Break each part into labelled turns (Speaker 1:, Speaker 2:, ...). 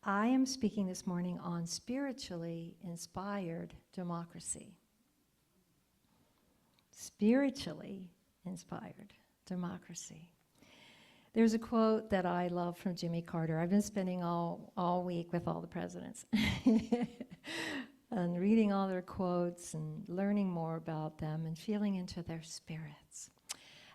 Speaker 1: I am speaking this morning on spiritually inspired democracy. Spiritually inspired democracy. There's a quote that I love from Jimmy Carter. I've been spending all week with all the presidents and reading all their quotes and learning more about them and feeling into their spirits.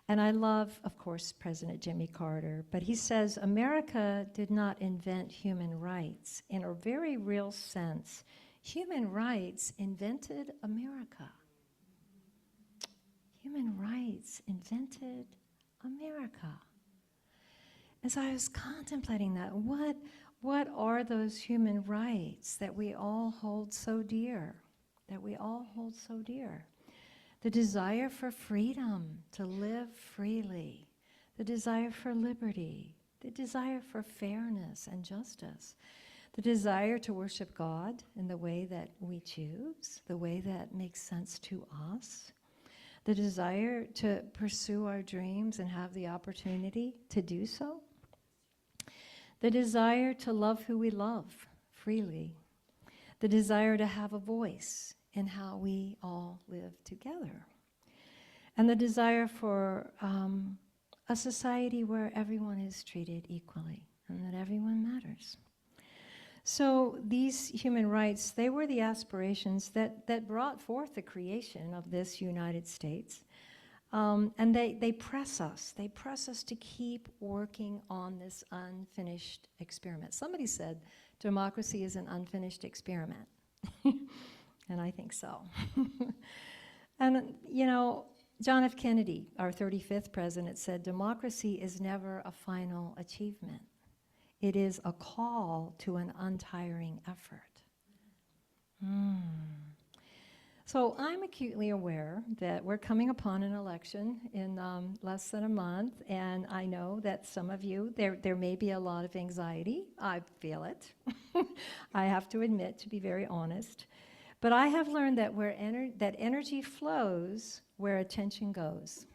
Speaker 1: And I love, of course, President Jimmy Carter, but he says, America did not invent human rights. In a very real sense, human rights invented America. Human rights invented America. As I was contemplating that, what are those human rights that we all hold so dear? That we all hold so dear? The desire for freedom, to live freely, the desire for liberty, the desire for fairness and justice, the desire to worship God in the way that we choose, the way that makes sense to us, the desire to pursue our dreams and have the opportunity to do so, the desire to love who we love freely, the desire to have a voice in how we all live together, and the desire for a society where everyone is treated equally and that everyone matters. So these human rights, they were the aspirations that brought forth the creation of this United States. And they press us. They press us to keep working on this unfinished experiment. Somebody said democracy is an unfinished experiment. And I think so. And, you know, John F. Kennedy, our 35th president, said democracy is never a final achievement. It is a call to an untiring effort. So I'm acutely aware that we're coming upon an election in less than a month, and I know that some of you, there may be a lot of anxiety. I feel it. I have to admit, to be very honest. But I have learned that that energy flows where attention goes.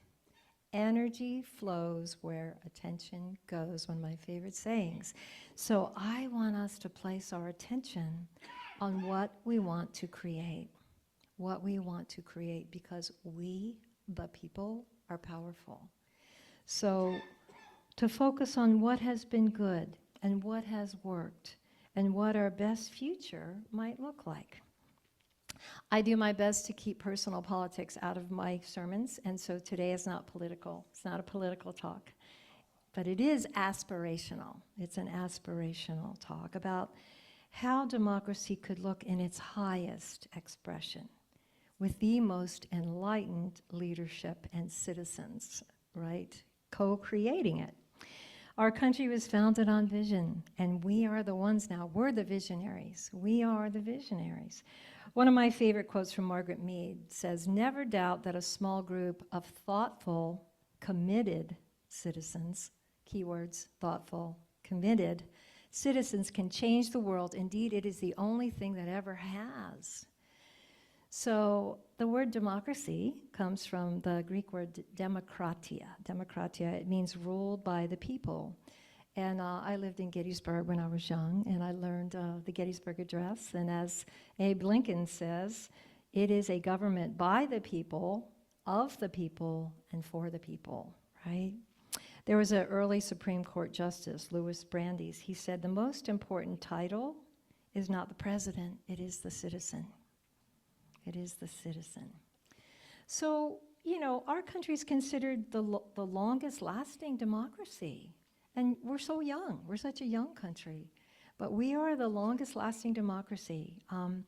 Speaker 1: Energy flows where attention goes, one of my favorite sayings. So I want us to place our attention on what we want to create. What we want to create, because we, the people, are powerful. So to focus on what has been good and what has worked and what our best future might look like. I do my best to keep personal politics out of my sermons, and so today is not political. It's not a political talk, but it is aspirational. It's an aspirational talk about how democracy could look in its highest expression, with the most enlightened leadership and citizens, right, co-creating it. Our country was founded on vision, and we are the ones now. We're the visionaries. We are the visionaries. One of my favorite quotes from Margaret Mead says, "Never doubt that a small group of thoughtful, committed citizens," keywords, thoughtful, committed, citizens can change the world. Indeed, it is the only thing that ever has. So the word democracy comes from the Greek word demokratia. Demokratia, it means ruled by the people. And I lived in Gettysburg when I was young, and I learned the Gettysburg Address. And as Abe Lincoln says, it is a government by the people, of the people, and for the people, right? There was an early Supreme Court Justice, Louis Brandeis. He said, the most important title is not the president, it is the citizen. It is the citizen. So, you know, our country is considered the longest lasting democracy. And we're so young. We're such a young country. But we are the longest lasting democracy. And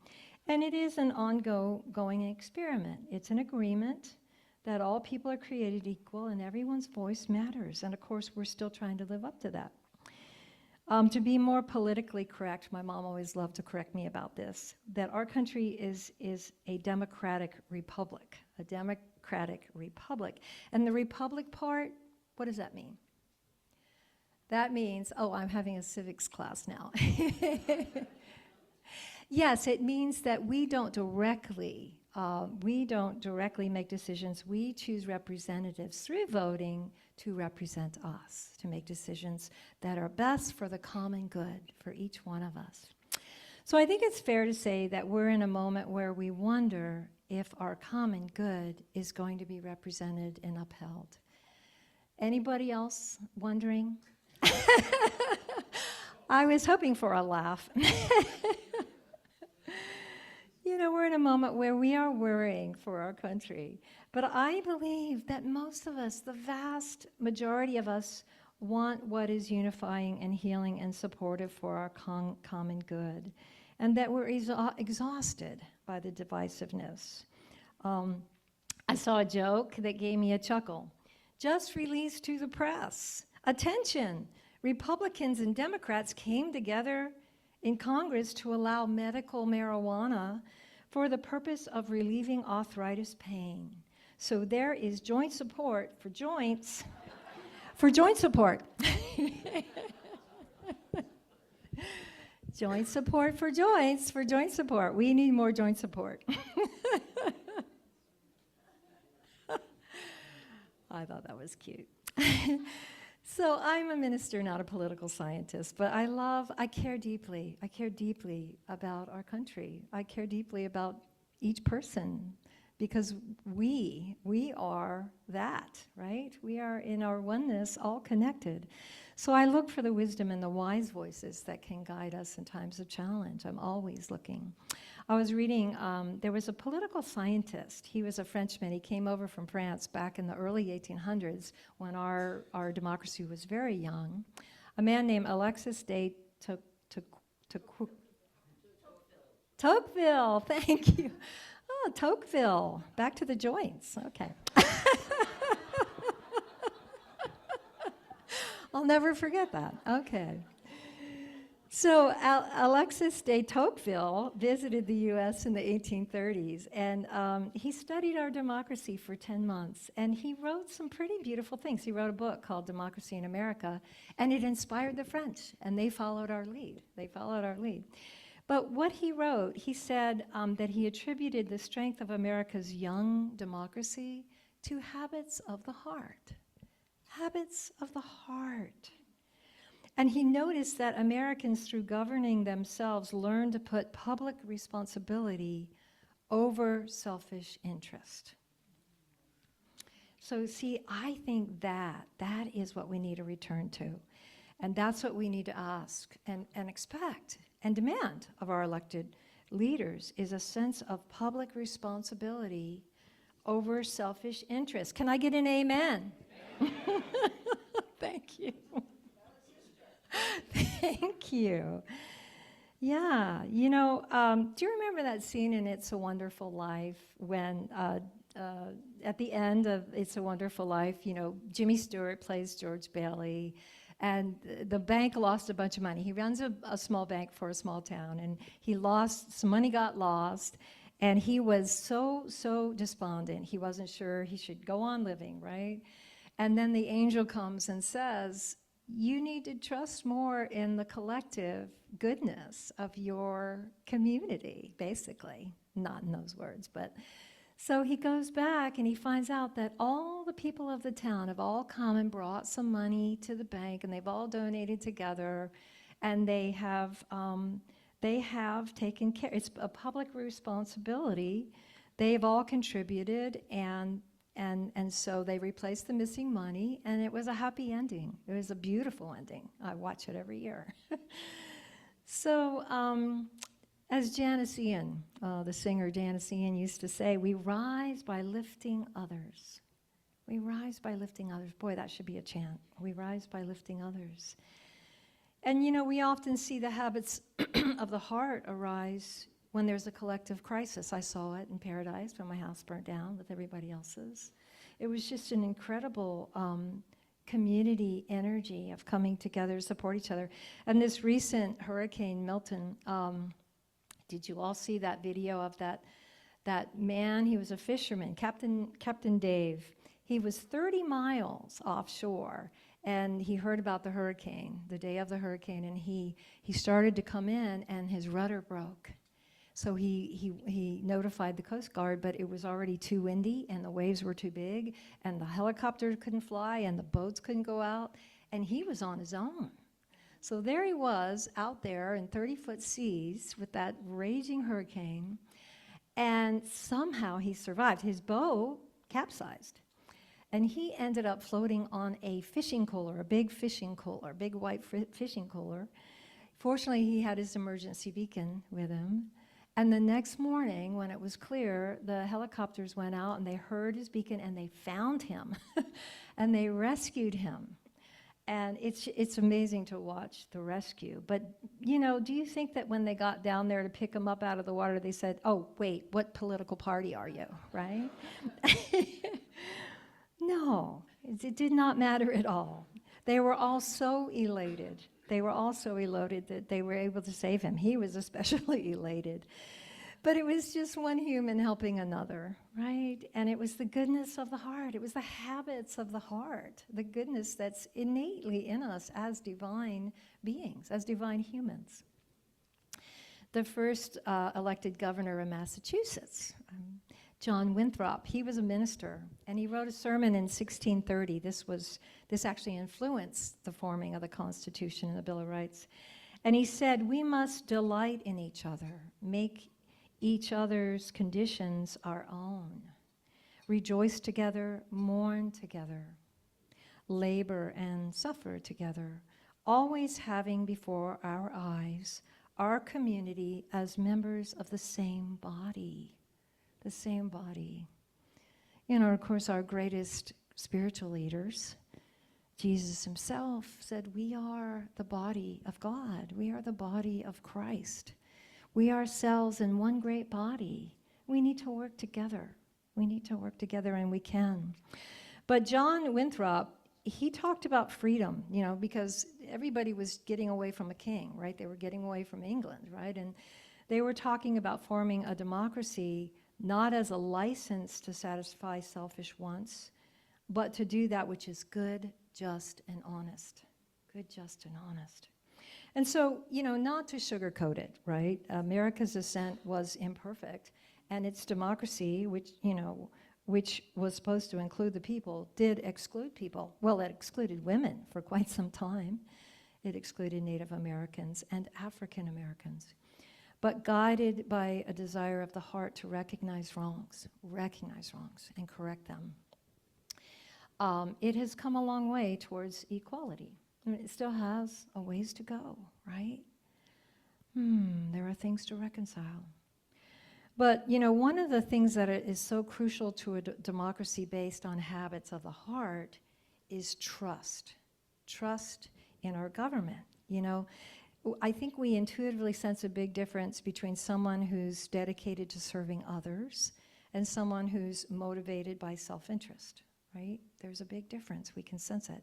Speaker 1: it is an ongoing experiment. It's an agreement that all people are created equal and everyone's voice matters. And of course, we're still trying to live up to that. To be more politically correct, my mom always loved to correct me about this, that our country is a democratic republic, a democratic republic. And the republic part, what does that mean? That means, oh, I'm having a civics class now. Yes, it means that we don't directly We don't directly make decisions. We choose representatives through voting to represent us, to make decisions that are best for the common good for each one of us. So I think it's fair to say that we're in a moment where we wonder if our common good is going to be represented and upheld. Anybody else wondering? I was hoping for a laugh. You know, we're in a moment where we are worrying for our country. But I believe that most of us, the vast majority of us, want what is unifying and healing and supportive for our common good, and that we're exhausted by the divisiveness. I saw a joke that gave me a chuckle. Just released to the press. Attention, Republicans and Democrats came together in Congress to allow medical marijuana for the purpose of relieving arthritis pain. So there is joint support for joints, for joint support. Joint support for joints, for joint support. We need more joint support. I thought that was cute. So I'm a minister, not a political scientist, but I care deeply. I care deeply about our country. I care deeply about each person because we are that, right? We are in our oneness all connected. So I look for the wisdom and the wise voices that can guide us in times of challenge. I'm always looking. I was reading, there was a political scientist. He was a Frenchman. He came over from France back in the early 1800s when our democracy was very young. A man named Alexis De Tocqueville, thank you. Oh, Tocqueville, back to the joints, okay. I'll never forget that, okay. So Alexis De Tocqueville visited the U.S. in the 1830s, and he studied our democracy for 10 months, and he wrote some pretty beautiful things. He wrote a book called Democracy in America, and it inspired the French, and they followed our lead. They followed our lead. But what he wrote, he said that he attributed the strength of America's young democracy to habits of the heart. Habits of the heart. And he noticed that Americans, through governing themselves, learned to put public responsibility over selfish interest. So see, I think that is what we need to return to. And that's what we need to ask and expect and demand of our elected leaders is a sense of public responsibility over selfish interest. Can I get an amen? Thank you. Thank you. Yeah, you know, do you remember that scene in It's a Wonderful Life when at the end of It's a Wonderful Life, you know, Jimmy Stewart plays George Bailey, and the bank lost a bunch of money. He runs a small bank for a small town, and he lost, some money got lost, and he was so despondent. He wasn't sure he should go on living, right? And then the angel comes and says, you need to trust more in the collective goodness of your community, basically. Not in those words, but. So he goes back and he finds out that all the people of the town have all come and brought some money to the bank, and they've all donated together, and they have taken care. It's a public responsibility. They've all contributed, and so they replaced the missing money, and it was a happy ending. It was a beautiful ending. I watch it every year. So as Janice Ian, the singer Janice Ian used to say, we rise by lifting others. We rise by lifting others. Boy, that should be a chant. We rise by lifting others. And you know, we often see the habits of the heart arise when there's a collective crisis. I saw it in Paradise when my house burnt down with everybody else's. It was just an incredible community energy of coming together to support each other. And this recent Hurricane Milton, did you all see that video of that man? He was a fisherman, Captain Dave. He was 30 miles offshore, and he heard about the hurricane, the day of the hurricane, and he started to come in, and his rudder broke. So he notified the Coast Guard, but it was already too windy and the waves were too big and the helicopter couldn't fly and the boats couldn't go out, and he was on his own. So there he was out there in 30-foot seas with that raging hurricane, and somehow he survived. His boat capsized, and he ended up floating on a fishing cooler, a big fishing cooler, big white fishing cooler. Fortunately, he had his emergency beacon with him. And the next morning, when it was clear, the helicopters went out and they heard his beacon and they found him and they rescued him. And it's amazing to watch the rescue. But, you know, do you think that when they got down there to pick him up out of the water, they said, oh, wait, what political party are you, right? No, it did not matter at all. They were all so elated. They were all so elated that they were able to save him. He was especially elated. But it was just one human helping another, right? And it was the goodness of the heart. It was the habits of the heart, the goodness that's innately in us as divine beings, as divine humans. The first elected governor of Massachusetts, John Winthrop, he was a minister, and he wrote a sermon in 1630. This actually influenced the forming of the Constitution and the Bill of Rights. And he said, we must delight in each other, make each other's conditions our own, rejoice together, mourn together, labor and suffer together, always having before our eyes our community as members of the same body. The same body. You know, of course, our greatest spiritual leaders, Jesus himself said, we are the body of God. We are the body of Christ. We are cells in one great body. We need to work together. We need to work together, and we can. But John Winthrop, he talked about freedom, you know, because everybody was getting away from a king, right? They were getting away from England, right? And they were talking about forming a democracy not as a license to satisfy selfish wants, but to do that which is good, just, and honest. Good, just, and honest. And so, you know, not to sugarcoat it, right? America's ascent was imperfect, and its democracy, which, you know, which was supposed to include the people, did exclude people. Well, it excluded women for quite some time. It excluded Native Americans and African Americans. But guided by a desire of the heart to recognize wrongs, and correct them. It has come a long way towards equality. I mean, it still has a ways to go, right? There are things to reconcile. But, you know, one of the things that is so crucial to a democracy based on habits of the heart is trust. Trust in our government, you know. I think we intuitively sense a big difference between someone who's dedicated to serving others and someone who's motivated by self-interest, right? There's a big difference. We can sense it.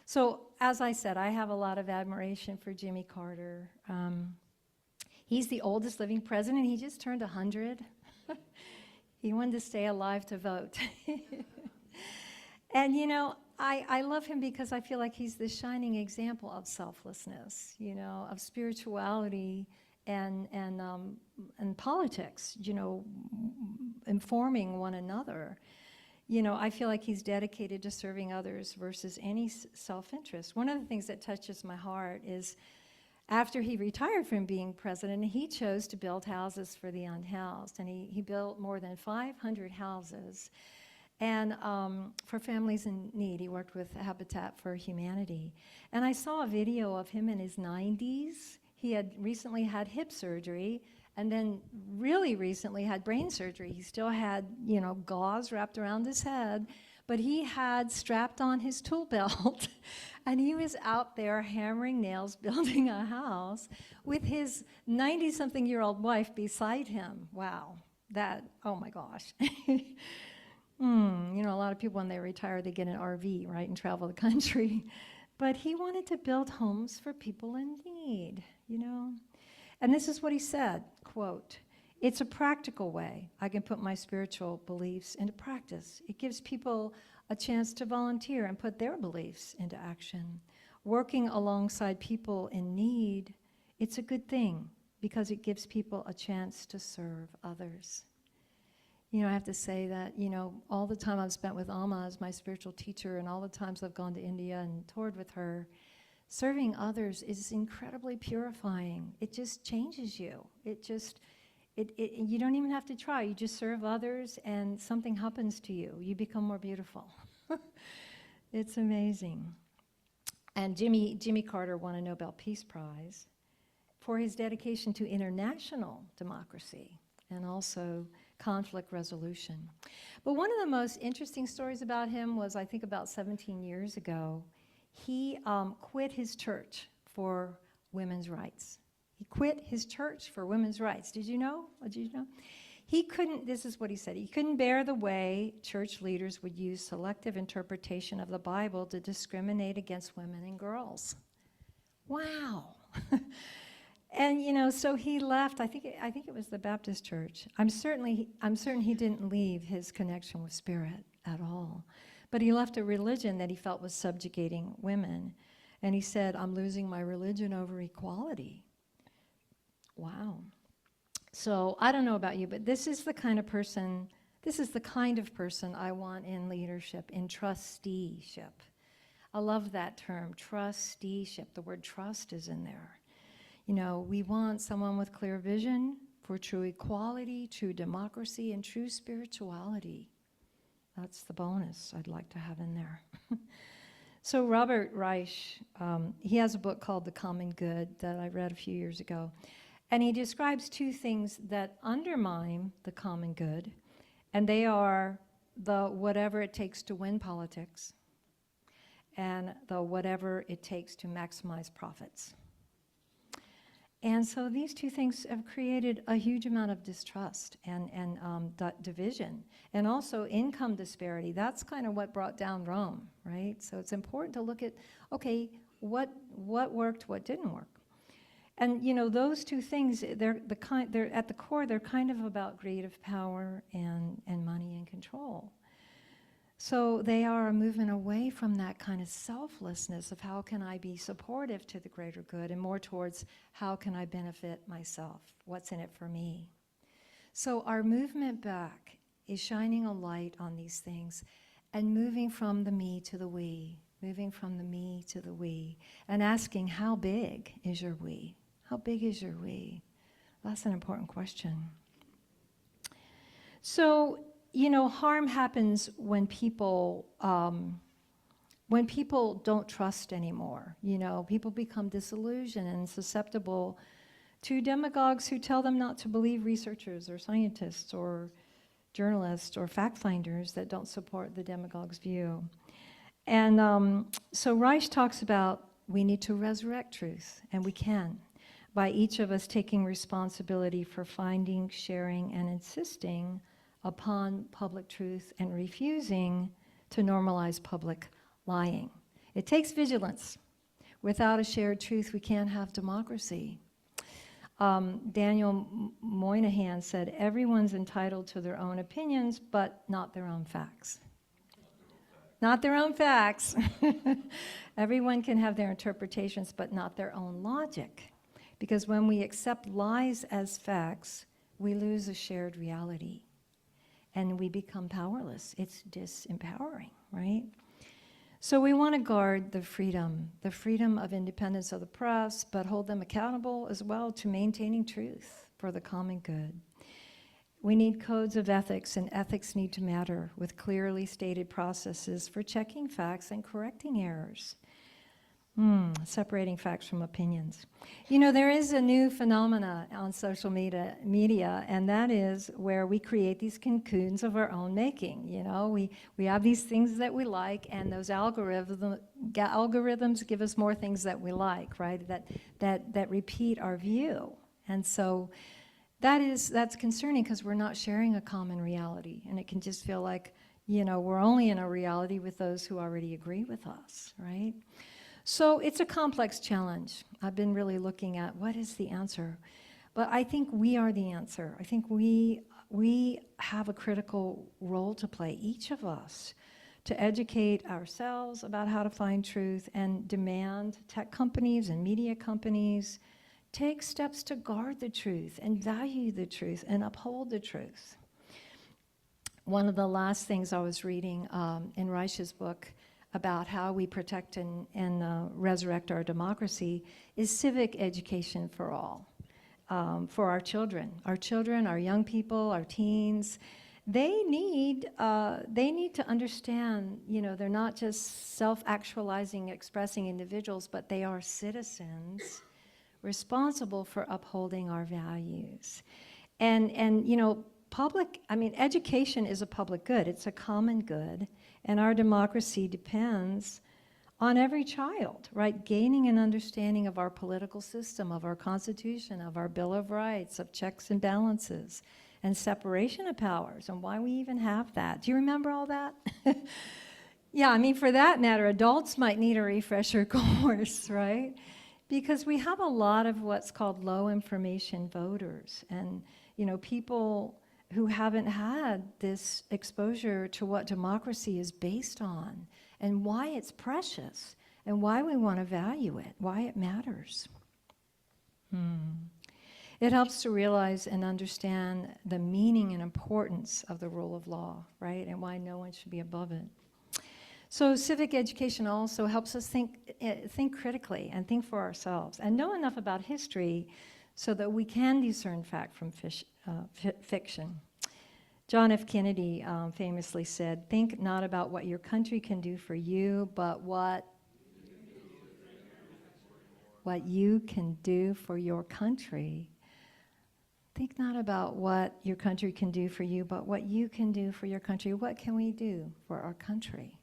Speaker 1: So, as I said, I have a lot of admiration for Jimmy Carter. He's the oldest living president. He just turned 100. He wanted to stay alive to vote. And, you know, I love him because I feel like he's the shining example of selflessness, you know, of spirituality and politics, you know, informing one another. You know, I feel like he's dedicated to serving others versus any self-interest. One of the things that touches my heart is after he retired from being president, he chose to build houses for the unhoused, and he built more than 500 houses. And for families in need, he worked with Habitat for Humanity. And I saw a video of him in his 90s. He had recently had hip surgery, and then really recently had brain surgery. He still had, you know, gauze wrapped around his head, but he had strapped on his tool belt, and he was out there hammering nails, building a house with his 90-something-year-old wife beside him. Wow, that, oh my gosh. You know, a lot of people when they retire, they get an RV, right, and travel the country. But he wanted to build homes for people in need, you know. And this is what he said, quote, "It's a practical way I can put my spiritual beliefs into practice. It gives people a chance to volunteer and put their beliefs into action. Working alongside people in need, it's a good thing because it gives people a chance to serve others. You know, I have to say that, you know, all the time I've spent with Amma as my spiritual teacher and all the times I've gone to India and toured with her, serving others is incredibly purifying. It just changes you. You don't even have to try. You just serve others and something happens to you. You become more beautiful. It's amazing. And Jimmy Carter won a Nobel Peace Prize for his dedication to international democracy and also conflict resolution. But one of the most interesting stories about him was, I think about 17 years ago, he quit his church for women's rights. He quit his church for women's rights. Did you know? He couldn't, this is what he said, he couldn't bear the way church leaders would use selective interpretation of the Bible to discriminate against women and girls. Wow. And, you know, so he left. I think it was the Baptist church. I'm certain he didn't leave his connection with spirit at all. But he left a religion that he felt was subjugating women. And he said, I'm losing my religion over equality. Wow. So I don't know about you, but this is the kind of person I want in leadership, in trusteeship. I love that term, trusteeship. The word trust is in there. You know, we want someone with clear vision for true equality, true democracy, and true spirituality. That's the bonus I'd like to have in there. So Robert Reich, he has a book called The Common Good that I read a few years ago. And he describes two things that undermine the common good, and they are the whatever it takes to win politics and the whatever it takes to maximize profits. And so these two things have created a huge amount of distrust and division, and also income disparity. That's kind of what brought down Rome, right? So it's important to look at, okay, what worked, what didn't work. And you know, those two things, they're at the core, they're kind of about creative power and money and control. So they are a movement away from that kind of selflessness of how can I be supportive to the greater good, and more towards how can I benefit myself, what's in it for me. So our movement back is shining a light on these things and moving from the me to the we, moving from the me to the we, and asking how big is your we? How big is your we? That's an important question. So, you know, harm happens when people don't trust anymore. You know, people become disillusioned and susceptible to demagogues who tell them not to believe researchers or scientists or journalists or fact finders that don't support the demagogue's view. And so Reich talks about we need to resurrect truth, and we can, by each of us taking responsibility for finding, sharing, and insisting upon public truth and refusing to normalize public lying. It takes vigilance. Without a shared truth, we can't have democracy. Daniel Moynihan said, everyone's entitled to their own opinions, but not their own facts. Not their own facts. Everyone can have their interpretations, but not their own logic. Because when we accept lies as facts, we lose a shared reality. And we become powerless. It's disempowering, right? So we want to guard the freedom of independence of the press, but hold them accountable as well to maintaining truth for the common good. We need codes of ethics, and ethics need to matter with clearly stated processes for checking facts and correcting errors. Separating facts from opinions. You know, there is a new phenomena on social media, and that is where we create these cocoons of our own making. You know, we have these things that we like, and those algorithms give us more things that we like, right? That repeat our view, and so that's concerning because we're not sharing a common reality, and it can just feel like, you know, we're only in a reality with those who already agree with us, right? So it's a complex challenge. I've been really looking at what is the answer. But I think we are the answer. I think we have a critical role to play, each of us, to educate ourselves about how to find truth and demand tech companies and media companies take steps to guard the truth and value the truth and uphold the truth. One of the last things I was reading in Reich's book about how we protect and resurrect our democracy is civic education for all, for our children, our young people, our teens. They need to understand, they're not just self-actualizing, expressing individuals, but they are citizens responsible for upholding our values. And education is a public good. It's a common good, and our democracy depends on every child, right? Gaining an understanding of our political system, of our Constitution, of our Bill of Rights, of checks and balances, and separation of powers, and why we even have that. Do you remember all that? Yeah, for that matter, adults might need a refresher course, right? Because we have a lot of what's called low information voters, and people who haven't had this exposure to what democracy is based on and why it's precious and why we want to value it, why it matters. It helps to realize and understand the meaning and importance of the rule of law, right, and why no one should be above it. So civic education also helps us think critically and think for ourselves and know enough about history so that we can discern fact from fiction. John F. Kennedy famously said, "Think not about what your country can do for you, but what you can do for your country." Think not about what your country can do for you, but what you can do for your country. What can we do for our country?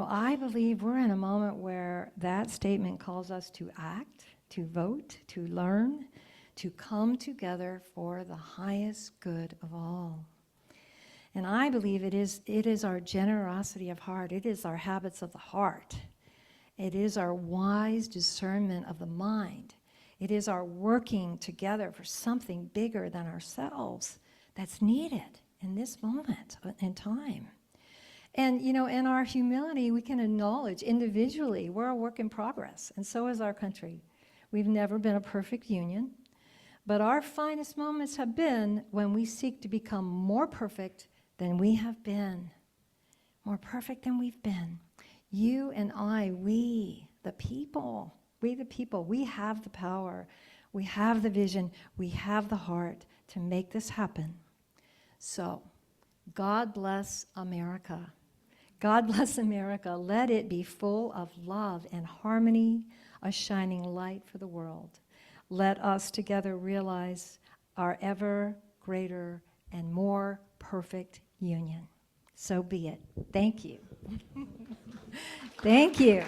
Speaker 1: I believe we're in a moment where that statement calls us to act, to vote, to learn, to come together for the highest good of all. And I believe it is our generosity of heart. It is our habits of the heart. It is our wise discernment of the mind. It is our working together for something bigger than ourselves that's needed in this moment in time. And, in our humility, we can acknowledge individually we're a work in progress, and so is our country. We've never been a perfect union, but our finest moments have been when we seek to become more perfect than we have been, more perfect than we've been. You and I, we the people, we have the power, we have the vision, we have the heart to make this happen. So, God bless America. God bless America. Let it be full of love and harmony, a shining light for the world. Let us together realize our ever greater and more perfect union. So be it. Thank you. Thank you.